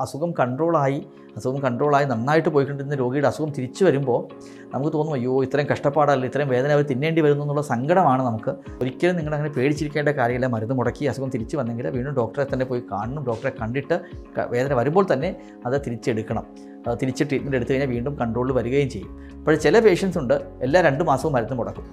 അസുഖം കൺട്രോളായി നന്നായിട്ട് പോയിക്കൊണ്ടിരുന്ന രോഗിയുടെ അസുഖം തിരിച്ചു വരുമ്പോൾ നമുക്ക് തോന്നും അയ്യോ ഇത്രയും കഷ്ടപ്പാടല്ല, ഇത്രയും വേദന അവർ തിന്നേണ്ടി വരുന്നു എന്നുള്ള സങ്കടമാണ് നമുക്ക്. ഒരിക്കലും നിങ്ങളങ്ങനെ പേടിച്ചിരിക്കേണ്ട കാര്യമില്ല. മരുന്ന് മുടക്കി അസുഖം തിരിച്ചു വന്നെങ്കിൽ വീണ്ടും ഡോക്ടറെ തന്നെ പോയി കാണണം. ഡോക്ടറെ കണ്ടിട്ട് വേദന വരുമ്പോൾ തന്നെ അത് തിരിച്ചെടുക്കണം. തിരിച്ച് ട്രീറ്റ്മെൻറ്റ് എടുത്തു കഴിഞ്ഞാൽ വീണ്ടും കൺട്രോളിൽ വരികയും ചെയ്യും. അപ്പോൾ ചില പേഷ്യൻസ് ഉണ്ട് എല്ലാ 2 മാസവും മരുന്ന് മുടക്കും.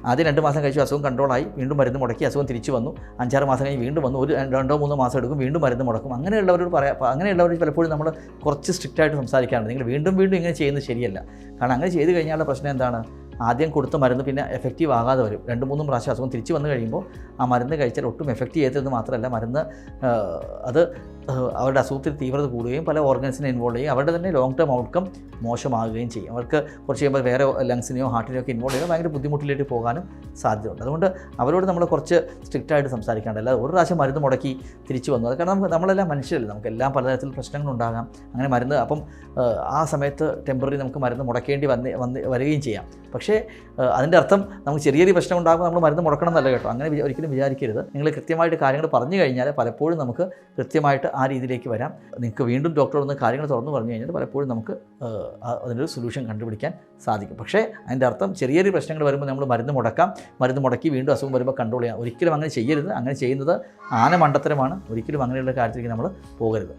ആദ്യം 2 മാസം കഴിച്ചു, അസുഖം കൺട്രോളായി, വീണ്ടും മരുന്ന് മുടക്കി, അസുഖം തിരിച്ചു വന്നു. 5-6 മാസം കഴിഞ്ഞ് വീണ്ടും വന്നു, ഒരു 2-3 മാസം എടുക്കും, വീണ്ടും മരുന്ന് മുടക്കും. അങ്ങനെയുള്ളവർ പലപ്പോഴും നമ്മൾ കുറച്ച് സ്ട്രിക്റ്റായിട്ട് സംസാരിക്കാറുണ്ട്. നിങ്ങൾ വീണ്ടും ഇങ്ങനെ ചെയ്യുന്നത് ശരിയല്ല. കാരണം അങ്ങനെ ചെയ്ത് കഴിഞ്ഞാലുള്ള പ്രശ്നം എന്താണ്? ആദ്യം കൊടുത്ത മരുന്ന് പിന്നെ എഫക്റ്റീവ് ആകാതെ വരും. 2-3 പ്രാവശ്യം അസുഖം തിരിച്ചു വന്നു കഴിയുമ്പോൾ ആ മരുന്ന് കഴിച്ചാൽ ഒട്ടും എഫക്റ്റ് ചെയ്തതെന്ന് മാത്രമല്ല, മരുന്ന് അത് അവരുടെ അസുഖത്തിന് തീവ്രത കൂടുകയും പല ഓർഗൻസിനെ ഇൻവോൾവ് ചെയ്യും. അവരുടെ തന്നെ ലോങ് ടേം ഔട്ട്കം മോശമാകുകയും ചെയ്യും. അവർക്ക് കുറച്ച് കഴിയുമ്പോൾ വേറെ ലങ്സിനെയോ ഹാർട്ടിനെയോ ഒക്കെ ഇൻവോൾവ് ചെയ്യുമ്പോൾ ഭയങ്കര ബുദ്ധിമുട്ടിലേക്ക് പോകാനും സാധ്യതയുണ്ട്. അതുകൊണ്ട് അവരോട് നമ്മൾ കുറച്ച് സ്ട്രിക്റ്റായിട്ട് സംസാരിക്കാണ്ട്, അല്ലാതെ ഒരു പ്രാവശ്യം മരുന്ന് മുടക്കി തിരിച്ചു വന്നു. അത് കാരണം നമ്മളെല്ലാം മനുഷ്യരല്ലേ, നമുക്കെല്ലാം പലതരത്തിൽ പ്രശ്നങ്ങളുണ്ടാകാം. അങ്ങനെ മരുന്ന് അപ്പം ആ സമയത്ത് ടെമ്പററി നമുക്ക് മരുന്ന് മുടക്കേണ്ടി വരികയും ചെയ്യാം. പക്ഷേ അതിൻ്റെ അർത്ഥം നമുക്ക് ചെറിയൊരു പ്രശ്നം ഉണ്ടാകുമ്പോൾ നമ്മൾ മരുന്ന് മുടക്കണം എന്നല്ല കേട്ടോ. അങ്ങനെ ഒരിക്കലും വിചാരിക്കരുത്. നിങ്ങൾ കൃത്യമായിട്ട് കാര്യങ്ങൾ പറഞ്ഞു കഴിഞ്ഞാൽ പലപ്പോഴും നമുക്ക് കൃത്യമായിട്ട് ആ രീതിയിലേക്ക് വരാം. നിങ്ങൾക്ക് വീണ്ടും ഡോക്ടറോടൊന്ന് കാര്യങ്ങൾ തുറന്നു പറഞ്ഞു കഴിഞ്ഞാൽ പലപ്പോഴും നമുക്ക് അതിനൊരു സൊല്യൂഷൻ കണ്ടുപിടിക്കാൻ സാധിക്കും. പക്ഷേ അതിൻ്റെ അർത്ഥം ചെറിയൊരു പ്രശ്നങ്ങൾ വരുമ്പോൾ നമ്മൾ മരുന്ന് മുടക്കി വീണ്ടും അസുഖം വരുമ്പോൾ കൺട്രോൾ ചെയ്യാം. ഒരിക്കലും അങ്ങനെ ചെയ്യരുത്. അങ്ങനെ ചെയ്യുന്നത് ആന മണ്ടത്തരമാണ്. ഒരിക്കലും അങ്ങനെയുള്ള കാര്യത്തിലേക്ക് നമ്മൾ പോകരുത്.